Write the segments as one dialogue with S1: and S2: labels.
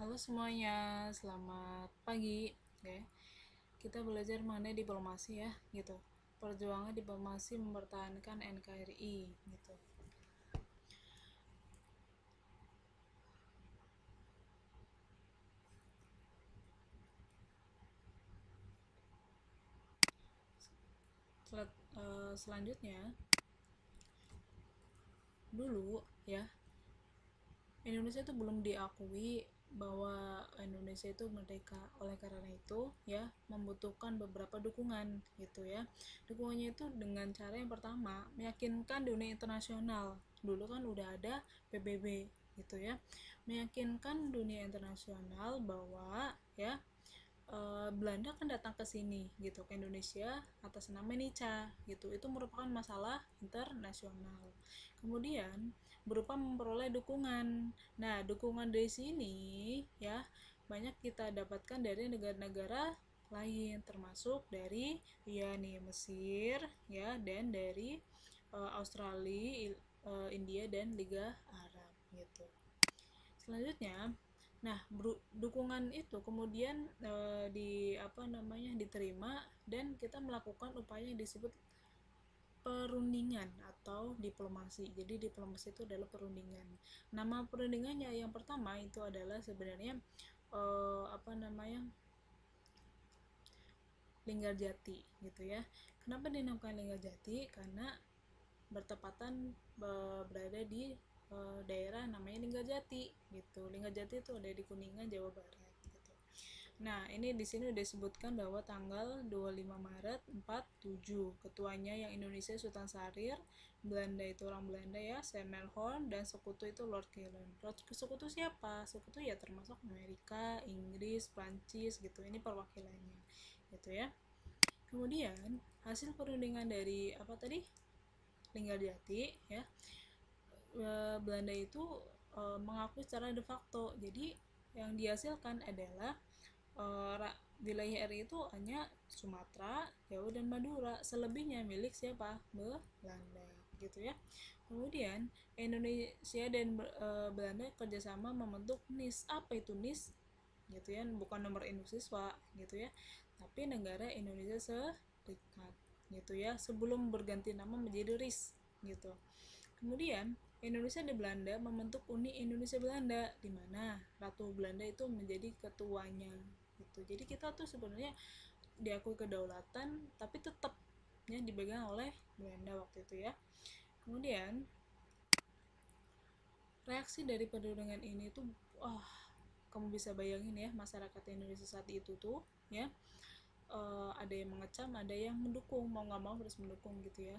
S1: Halo semuanya, selamat pagi. Oke, kita belajar mengenai diplomasi ya, gitu. Perjuangan diplomasi mempertahankan NKRI, gitu. Selanjutnya, dulu ya, Indonesia itu belum diakui bahwa Indonesia itu merdeka. Oleh karena itu ya membutuhkan beberapa dukungan gitu ya. Dukungannya itu dengan cara yang pertama meyakinkan dunia internasional. Dulu kan udah ada PBB gitu ya. Meyakinkan dunia internasional bahwa ya Belanda kan datang ke sini gitu ke Indonesia atas nama Nica gitu, itu merupakan masalah internasional. Kemudian berupa memperoleh dukungan. Nah, dukungan dari sini ya banyak kita dapatkan dari negara-negara lain, termasuk dari ya nih Mesir ya, dan dari Australia, India dan Liga Arab gitu. Selanjutnya, nah dukungan itu kemudian diterima dan kita melakukan upaya yang disebut perundingan atau diplomasi. Jadi diplomasi itu adalah perundingan. Nama perundingannya yang pertama itu adalah sebenarnya eh, apa namanya Linggarjati gitu ya. Kenapa dinamakan Linggarjati? Karena bertepatan berada di daerah namanya Linggarjati gitu. Linggarjati itu ada di Kuningan, Jawa Barat gitu. Nah, ini di sini udah disebutkan bahwa tanggal 25 Maret 47 ketuanya yang Indonesia Sultan Syahrir, Belanda itu orang Belanda ya, Semerhorn, dan sekutu itu Lord Kelvin. Sekutu siapa? Sekutu ya termasuk Amerika, Inggris, Prancis gitu. Ini perwakilannya gitu ya. Kemudian hasil perundingan dari apa tadi? Linggarjati ya, Belanda itu mengakui secara de facto. Jadi yang dihasilkan adalah wilayah RI itu hanya Sumatera, Jawa, dan Madura. Selebihnya milik siapa? Belanda gitu ya. Kemudian Indonesia dan Belanda kerjasama membentuk NIS. Apa itu NIS? Gitu ya, bukan nomor induk siswa gitu ya, tapi negara Indonesia Serikat gitu ya, sebelum berganti nama menjadi RIS gitu. Kemudian Indonesia dan Belanda membentuk Uni Indonesia Belanda, di mana Ratu Belanda itu menjadi ketuanya gitu. Jadi kita tuh sebenarnya diakui kedaulatan tapi tetap ya dipegang oleh Belanda waktu itu ya. Kemudian reaksi dari perundingan ini tuh wah, kamu bisa bayangin ya masyarakat Indonesia saat itu tuh ya, ada yang mengecam, ada yang mendukung, mau nggak mau harus mendukung gitu ya.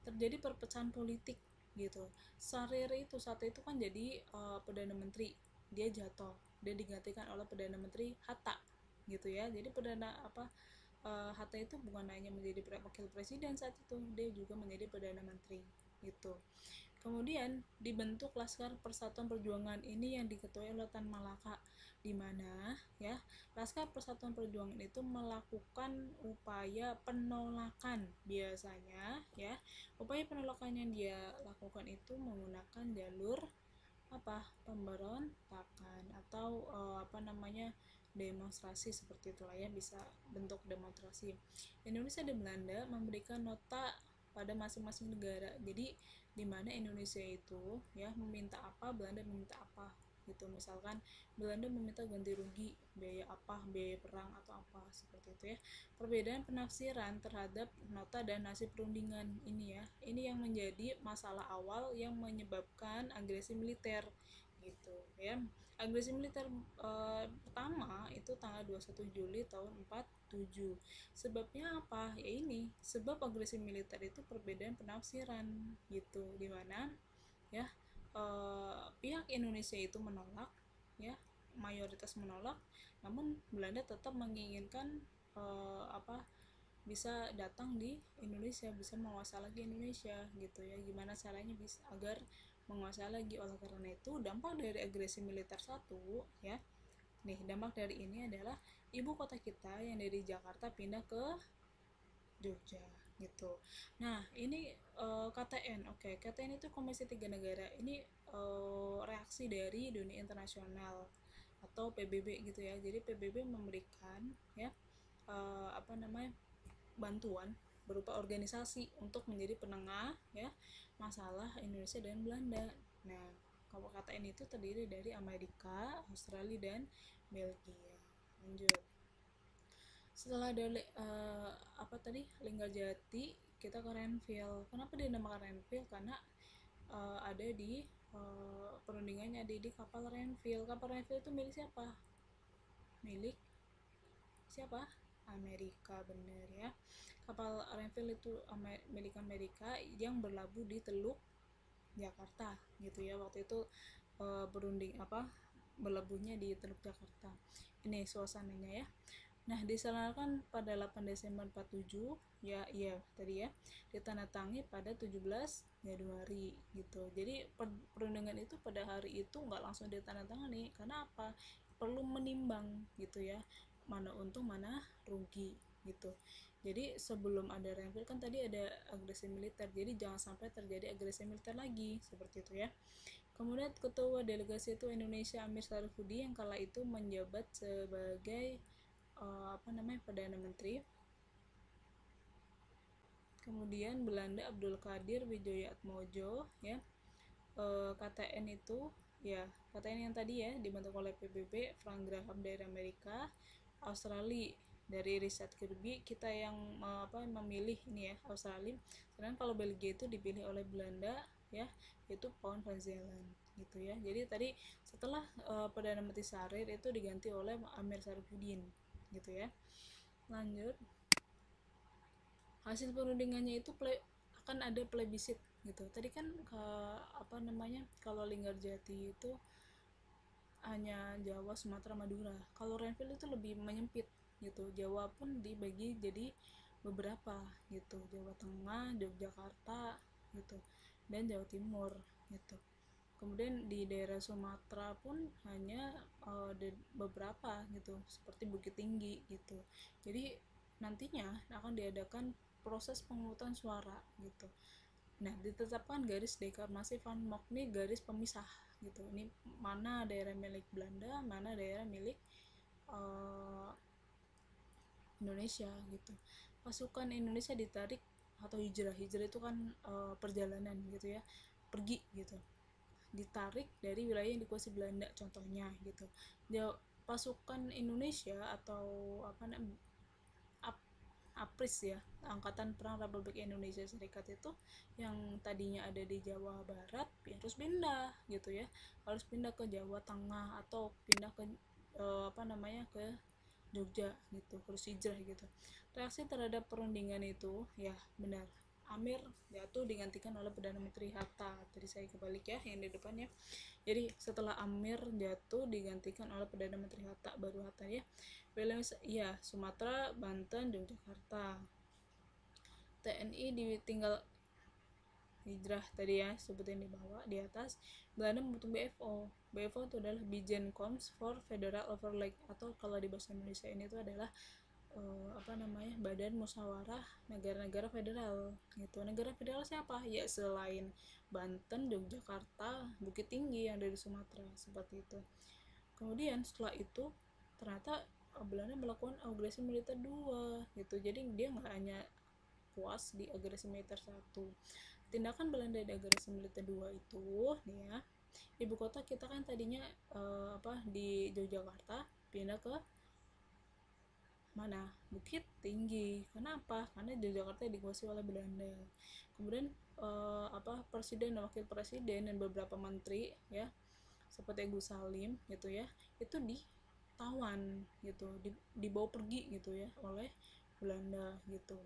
S1: Terjadi perpecahan politik gitu. Sarir itu saat itu kan jadi perdana menteri, dia jatuh, dia digantikan oleh perdana menteri Hatta gitu ya. Jadi perdana apa Hatta itu bukan hanya menjadi wakil presiden saat itu, dia juga menjadi perdana menteri gitu. Kemudian dibentuk Laskar Persatuan Perjuangan ini yang diketuai oleh Tan Malaka, di mana ya Laskar Persatuan Perjuangan itu melakukan upaya penolakan. Biasanya ya upaya penolakan yang dia lakukan itu menggunakan jalur pemberontakan atau demonstrasi, seperti itulah ya, bisa bentuk demonstrasi. Indonesia dan Belanda memberikan nota pada masing-masing negara. Jadi di mana Indonesia itu ya meminta apa, Belanda meminta apa gitu. Misalkan Belanda meminta ganti rugi biaya apa, biaya perang atau apa, seperti itu ya. Perbedaan penafsiran terhadap nota dan hasil perundingan ini ya, ini yang menjadi masalah awal yang menyebabkan agresi militer gitu ya. Agresi militer pertama itu tanggal 21 Juli tahun 47. Sebabnya apa? Ya ini, sebab agresi militer itu perbedaan penafsiran gitu, dimana ya pihak Indonesia itu menolak ya, mayoritas menolak, namun Belanda tetap menginginkan bisa datang di Indonesia, bisa menguasai lagi Indonesia gitu ya. Gimana caranya bisa agar menguasai lagi. Oleh karena itu dampak dari agresi militer satu ya, nih dampak dari ini adalah ibu kota kita yang dari Jakarta pindah ke Jogja gitu. Nah ini KTN, oke, KTN itu Komisi Tiga Negara. Ini reaksi dari dunia internasional atau PBB gitu ya. Jadi PBB memberikan ya bantuan berupa organisasi untuk menjadi penengah ya masalah Indonesia dan Belanda. Nah, KKN itu terdiri dari Amerika, Australia, dan Belgia. Lanjut. Setelah dari Linggarjati, kita ke Renville. Kenapa dinamakan Renville? Karena ada di perundingannya ada di kapal Renville. Kapal Renville itu milik siapa? Milik siapa? Amerika, bener ya. Kapal Renville itu milik Amerika yang berlabuh di Teluk Jakarta gitu ya. Waktu itu berlabuhnya di Teluk Jakarta. Ini suasananya ya. Nah, diselenggarakan pada 8 Desember 47 ya, iya tadi ya, ditandatangani pada 17 Januari gitu. Jadi perundingan itu pada hari itu nggak langsung ditandatangani, karena apa? Perlu menimbang gitu ya, mana untung mana rugi gitu. Jadi sebelum ada Renville kan tadi ada agresi militer, jadi jangan sampai terjadi agresi militer lagi, seperti itu ya. Kemudian ketua delegasi itu Indonesia Amir Sarifudin yang kala itu menjabat sebagai Perdana Menteri. Kemudian Belanda Abdul Qadir Wijoyatmojo ya. KTN itu ya, KTN yang tadi ya dibentuk oleh PBB, Frank Graham dari Amerika, Australia dari Richard Kirby, kita yang memilih ini ya, Australia. Sedangkan kalau Belgia itu dipilih oleh Belanda ya, yaitu Paul van Zeeland gitu ya. Jadi tadi setelah Perdana Menteri Sarir itu diganti oleh Amir Sarifudin gitu ya. Lanjut, hasil perundingannya itu akan ada plebisit gitu. Tadi kan kalau Linggarjati itu hanya Jawa, Sumatera, Madura. Kalau Renville itu lebih menyempit gitu. Jawa pun dibagi jadi beberapa gitu, Jawa Tengah, Yogyakarta gitu, dan Jawa Timur gitu. Kemudian di daerah Sumatera pun hanya beberapa gitu, seperti Bukit Tinggi gitu. Jadi nantinya akan diadakan proses pemungutan suara gitu. Nah, ditetapkan garis deklarasi Van Mock, nih garis pemisah gitu. Ini mana daerah milik Belanda, mana daerah milik Indonesia gitu. Pasukan Indonesia ditarik atau hijrah itu kan perjalanan gitu ya, pergi gitu, ditarik dari wilayah yang dikuasai Belanda contohnya gitu. Pasukan Indonesia atau APRIS ya, Angkatan Perang Republik Indonesia Serikat itu yang tadinya ada di Jawa Barat ya harus pindah gitu ya, harus pindah ke Jawa Tengah atau pindah ke ke Jogja gitu, harus hijrah gitu. Reaksi terhadap perundingan itu ya benar, Amir jatuh digantikan oleh Perdana Menteri Hatta. Tadi saya kebalik ya yang di depannya. Jadi setelah Amir jatuh digantikan oleh Perdana Menteri Hatta, baru Hatta ya. Ya, Sumatera, Banten, Yogyakarta. TNI ditinggal hijrah tadi ya, sebutin di bawah di atas. Belanda membentuk BFO. BFO itu adalah Bijen Coms for Federal Overleg, atau kalau di bahasa Indonesia ini itu adalah Badan Musyawarah Negara-Negara Federal gitu. Negara federal siapa? Ya selain Banten, Yogyakarta, Bukit Tinggi yang dari Sumatera, seperti itu. Kemudian setelah itu ternyata Belanda melakukan agresi militer 2 gitu. Jadi dia nggak hanya puas di agresi militer 1. Tindakan Belanda di agresi militer 2 itu nih ya, ibu kota kita kan tadinya di Yogyakarta, pindah ke mana? Bukit Tinggi. Kenapa? Karena Yogyakarta dikuasai oleh Belanda. Kemudian presiden dan wakil presiden dan beberapa menteri ya, seperti Gus Salim gitu ya, itu ditawan gitu, dibawa pergi gitu ya oleh Belanda gitu.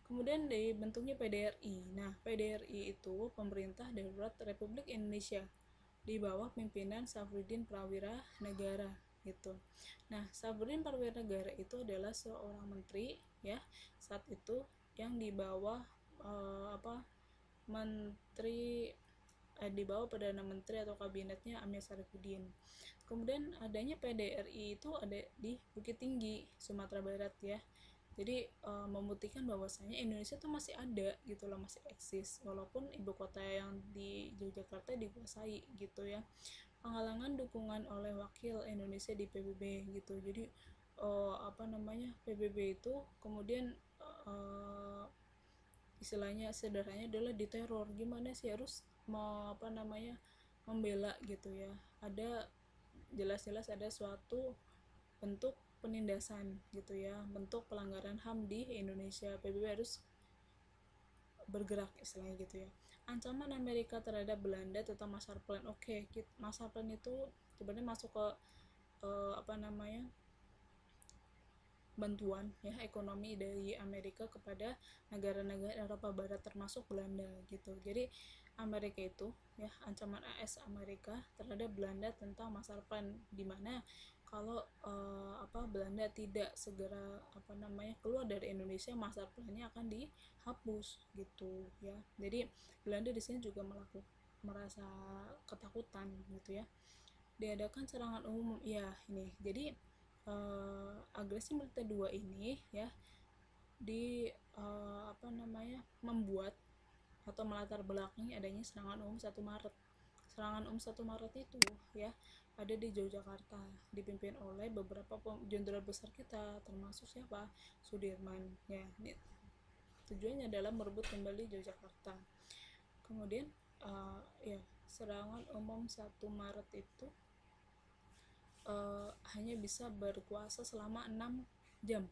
S1: Kemudian dibentuknya PDRI. Nah, PDRI itu Pemerintah Darurat Republik Indonesia di bawah pimpinan Safruddin Prawira Negara gitu. Nah, Safruddin Prawira Negara itu adalah seorang menteri ya saat itu yang di bawah di bawah Perdana Menteri atau kabinetnya Amir Sarifudin. Kemudian adanya PDRI itu ada di Bukit Tinggi, Sumatera Barat ya. Jadi membuktikan bahwasanya Indonesia tuh masih ada gitu loh, masih eksis walaupun ibu kota yang di Yogyakarta dikuasai gitu ya. penggalangan dukungan oleh wakil Indonesia di PBB gitu. Jadi PBB itu kemudian istilahnya sederhananya adalah diteror. Gimana sih harus membela gitu ya, ada jelas-jelas ada suatu bentuk penindasan gitu ya, bentuk pelanggaran HAM di Indonesia. PBB harus bergerak istilahnya gitu ya. Ancaman Amerika terhadap Belanda tentang Marshall Plan. Oke, Marshall Plan itu sebenarnya masuk ke bantuan ya ekonomi dari Amerika kepada negara-negara Eropa Barat termasuk Belanda gitu. Jadi Amerika itu ya, ancaman AS Amerika terhadap Belanda tentang Marshall Plan, di mana kalau Belanda tidak segera keluar dari Indonesia, Marshall Plan-nya akan dihapus gitu ya. Jadi Belanda di sini juga merasa ketakutan gitu ya. Diadakan serangan umum ya ini. Jadi agresi militer 2 ini ya membuat atau melatar belakangi adanya serangan umum 1 Maret. Serangan umum 1 Maret itu ya ada di Yogyakarta, dipimpin oleh beberapa jenderal besar kita, termasuk siapa? Sudirman ya. Ini tujuannya adalah merebut kembali Yogyakarta. Kemudian serangan umum 1 Maret itu hanya bisa berkuasa selama 6 jam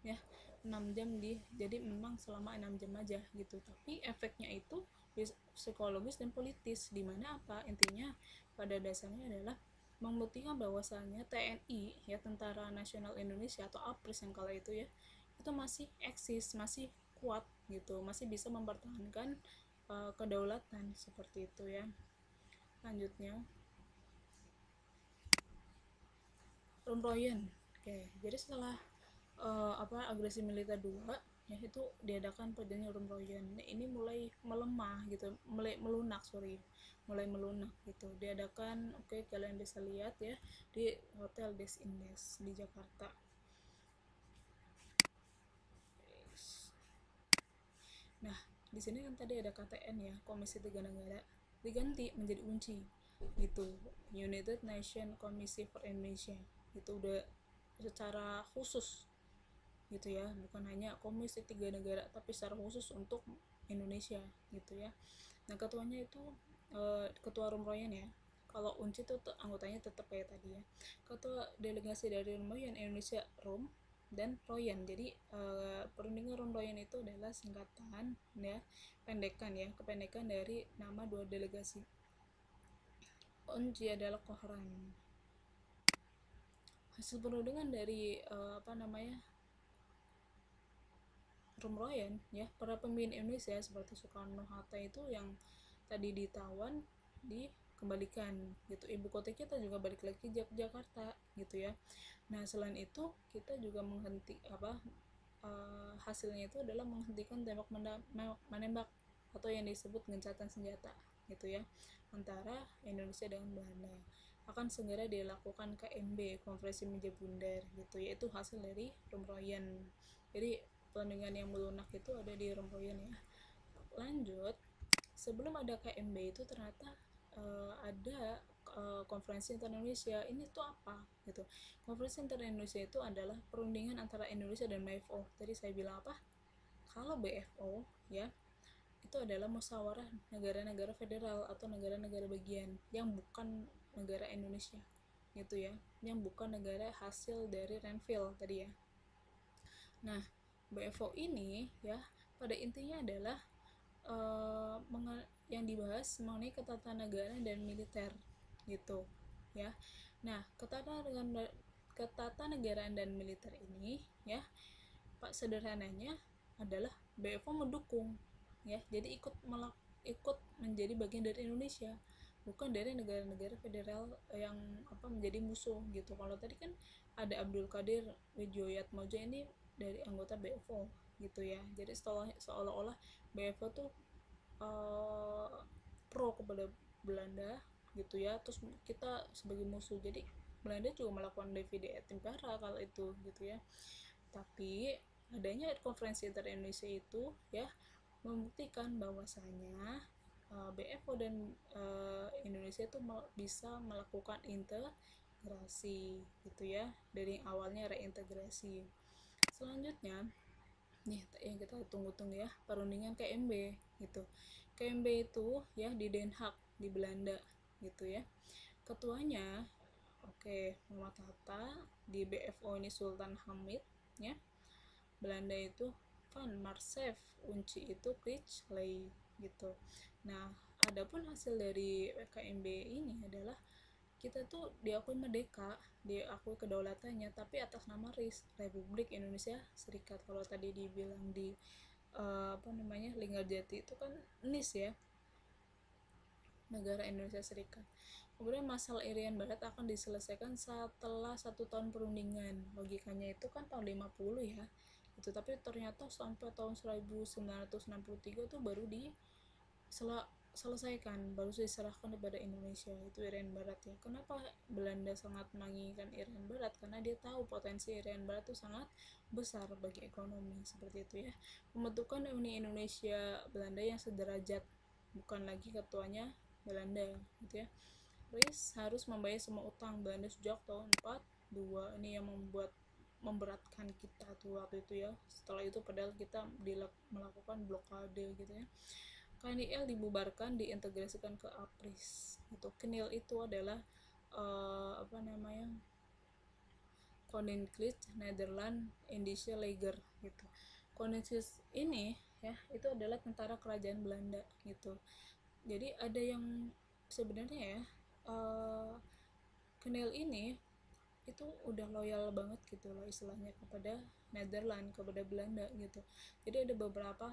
S1: ya, 6 jam jadi memang selama 6 jam aja gitu, tapi efeknya itu psikologis dan politis, dimana intinya pada dasarnya adalah membuktikan bahwasannya TNI ya, Tentara Nasional Indonesia atau APRIS yang kala itu ya, itu masih eksis, masih kuat gitu, masih bisa mempertahankan kedaulatan seperti itu ya. Lanjutnya Rumroyen. Oke, jadi setelah agresi militer 2 ya, itu diadakan perjanjian Rumroyen. Ini mulai melemah gitu, mulai melunak gitu. Diadakan, kalian bisa lihat ya di Hotel Des Indes di Jakarta. Nah, di sini kan tadi ada KTN ya, Komisi Tiga Negara, diganti menjadi UNCI gitu, United Nations Commission for Indonesia. Itu udah secara khusus gitu ya, bukan hanya Komisi Tiga Negara tapi secara khusus untuk Indonesia gitu ya. Nah, ketuanya itu ketua Rumroyen ya. Kalau UNCI itu anggotanya tetap kayak tadi ya. Ketua delegasi dari Rumroyen Indonesia Rum dan Royen. Jadi perundingan Rumroyen itu adalah singkatan ya, kependekan dari nama 2 delegasi. UNCI adalah Kohran. Hasil perundingan dari Rumroyen ya, para pemimpin Indonesia seperti Soekarno-Hatta itu yang tadi ditawan dikembalikan gitu. Ibu kota kita juga balik lagi ke Jakarta gitu ya. Nah, selain itu kita juga hasilnya itu adalah menghentikan tembak menembak atau yang disebut gencatan senjata gitu ya, antara Indonesia dengan Belanda. Akan segera dilakukan KMB, Konferensi Meja Bundar gitu, yaitu hasil dari Rumroyen. Jadi perundingan yang melunak itu ada di Rumroyen ya. Lanjut, sebelum ada KMB itu ternyata ada Konferensi Inter Indonesia. Ini tuh apa gitu? Konferensi Inter Indonesia itu adalah perundingan antara Indonesia dan BFO. Tadi saya bilang apa? Kalau BFO ya, itu adalah musyawarah negara-negara federal atau negara-negara bagian yang bukan negara Indonesia gitu ya, yang bukan negara hasil dari Renville tadi ya. Nah, BFO ini ya pada intinya adalah yang dibahas mengenai ketatanegaraan dan militer gitu ya. Nah, ketatanegaraan dan militer ini ya, Pak, sederhananya adalah BFO mendukung ya, jadi ikut menjadi bagian dari Indonesia, bukan dari negara-negara federal yang menjadi musuh gitu. Kalau tadi kan ada Abdul Qadir Wijoyatmojo, ini dari anggota BFO gitu ya. Jadi seolah-olah BFO tuh pro kepada Belanda gitu ya, terus kita sebagai musuh. Jadi Belanda juga melakukan divide et impera kalau itu gitu ya. Tapi adanya Konferensi Inter Indonesia itu ya membuktikan bahwasanya BFO dan Indonesia tuh bisa melakukan integrasi gitu ya, dari awalnya reintegrasi. Selanjutnya nih yang kita tunggu-tunggu ya, perundingan KMB gitu. KMB itu ya di Den Haag di Belanda gitu ya. Ketuanya Muhammad Hatta, di BFO ini Sultan Hamid ya. Belanda itu Van Marsef, Unci itu Critchley gitu. Nah, adapun hasil dari KMB ini adalah kita tuh diakui merdeka, diakui kedaulatannya, tapi atas nama RIS, Republik Indonesia Serikat. Kalau tadi dibilang di Linggarjati itu kan NIS ya, Negara Indonesia Serikat. Kemudian masalah Irian Barat akan diselesaikan setelah 1 tahun perundingan. Logikanya itu kan tahun 50 ya. Itu tapi ternyata sampai tahun 1963 tuh baru selesaikan, baru diserahkan kepada Indonesia, itu Irian Barat ya. Kenapa Belanda sangat menginginkan Irian Barat? Karena dia tahu potensi Irian Barat itu sangat besar bagi ekonomi, seperti itu ya. Pembentukan Uni Indonesia Belanda yang sederajat, bukan lagi ketuanya Belanda gitu ya. RIS harus membayar semua utang Belanda sejak tahun 42. Ini yang memberatkan kita tuh waktu itu ya. Setelah itu padahal kita melakukan blokade gitu ya. KNIL dibubarkan, diintegrasikan ke APRIS. Itu KNIL itu adalah Koninklijke Nederland Indische Leger gitu. Koninklijke ini ya itu adalah tentara kerajaan Belanda gitu. Jadi ada yang sebenarnya ya KNIL ini itu udah loyal banget gitu loh istilahnya kepada Netherlands, kepada Belanda gitu. Jadi ada beberapa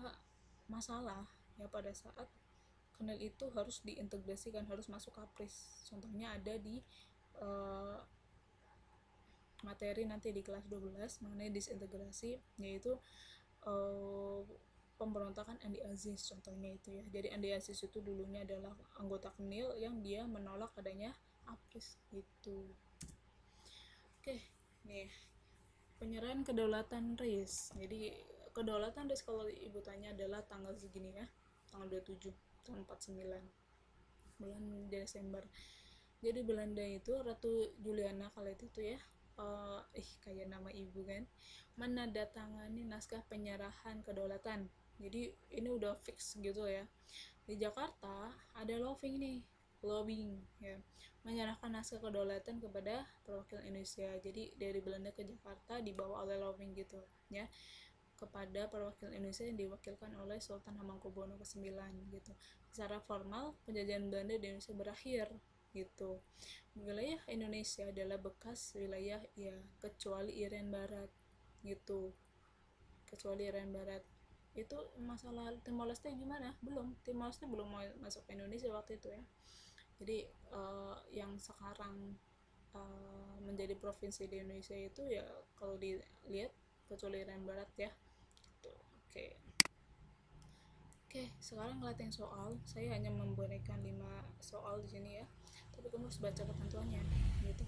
S1: masalah ya pada saat KNIL itu harus diintegrasikan, harus masuk APRIS. Contohnya ada di materi nanti di kelas 12 mengenai disintegrasi, yaitu pemberontakan Andi Aziz contohnya itu ya. Jadi Andi Aziz itu dulunya adalah anggota KNIL yang dia menolak adanya APRIS gitu. Nih penyerahan kedaulatan RIS. Jadi kedaulatan RIS kalau ibu tanya adalah tanggal segini ya, tanggal 27 tahun 49 bulan Desember. Jadi Belanda itu Ratu Juliana kala itu tuh ya kayak nama ibu kan, menandatangani naskah penyerahan kedaulatan. Jadi ini udah fix gitu ya. Di Jakarta ada lobbying ya, menyerahkan naskah kedaulatan kepada perwakilan Indonesia. Jadi dari Belanda ke Jakarta dibawa oleh lobbying gitu ya, kepada perwakilan Indonesia yang diwakilkan oleh Sultan Hamengkubuwono ke-9 gitu. Secara formal penjajahan Belanda di Indonesia berakhir gitu. Wilayah Indonesia adalah bekas wilayah ya, kecuali Irian Barat gitu. Kecuali Irian Barat. Itu masalah Timor Leste gimana? Timor Leste belum mau masuk ke Indonesia waktu itu ya. Jadi yang sekarang menjadi provinsi di Indonesia itu ya kalau dilihat kecuali Irian Barat ya. Oke, sekarang latihan soal. Saya hanya memberikan 5 soal di sini ya. Tapi kamu harus baca ketentuannya gitu.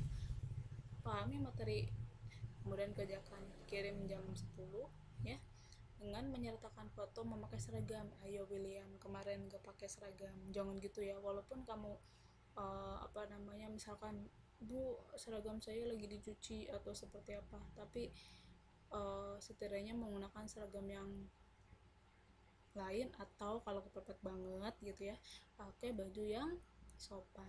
S1: Pahami materi, kemudian kerjakan. Kirim jam 10 ya. Dengan menyertakan foto memakai seragam. Ayo William, kemarin gak pakai seragam. Jangan gitu ya. Walaupun kamu misalkan Bu, seragam saya lagi dicuci atau seperti apa, tapi setidaknya menggunakan seragam yang lain, atau kalau kepepet banget gitu ya pakai baju yang sopan.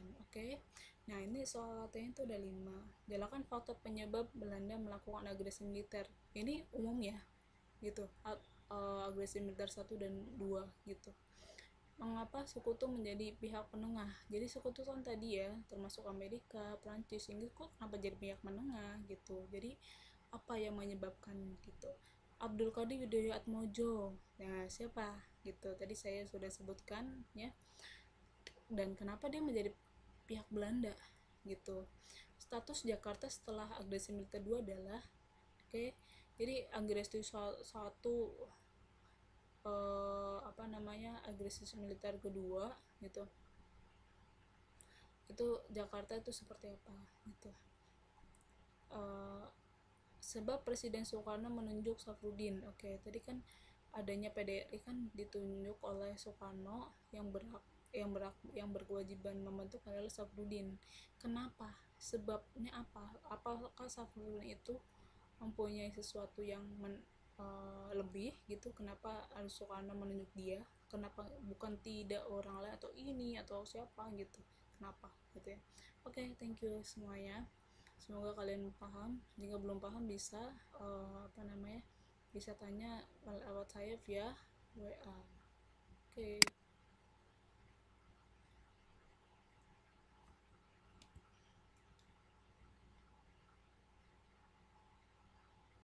S1: Nah ini soal latihan itu ada 5. Jelaskan faktor penyebab Belanda melakukan agresi militer. Ini umum ya gitu, agresi militer 1 dan 2 gitu. Mengapa sekutu menjadi pihak penengah? Jadi sekutu kan tadi ya termasuk Amerika, Prancis, Inggris, kok kenapa jadi pihak menengah gitu. Jadi apa yang menyebabkan gitu. Abdul Qadir Widoyoatmojo, nah siapa gitu, tadi saya sudah sebutkan ya. Dan kenapa dia menjadi pihak Belanda gitu. Status Jakarta setelah agresi militer 2 adalah jadi agresi 1 agresi militer kedua gitu, itu Jakarta itu seperti apa gitu. Sebab Presiden Soekarno menunjuk Safruddin. Tadi kan adanya PDRI kan ditunjuk oleh Soekarno yang berhak yang berkewajiban membentuk adalah Safruddin. Kenapa? Sebabnya apa? Apakah Safruddin itu mempunyai sesuatu yang lebih gitu? Kenapa Soekarno menunjuk dia? Kenapa bukan tidak orang lain atau ini atau siapa gitu? Kenapa gitu ya? Oke, thank you semuanya. Semoga kalian paham. Jika belum paham bisa bisa tanya lewat saya via WA. Oke.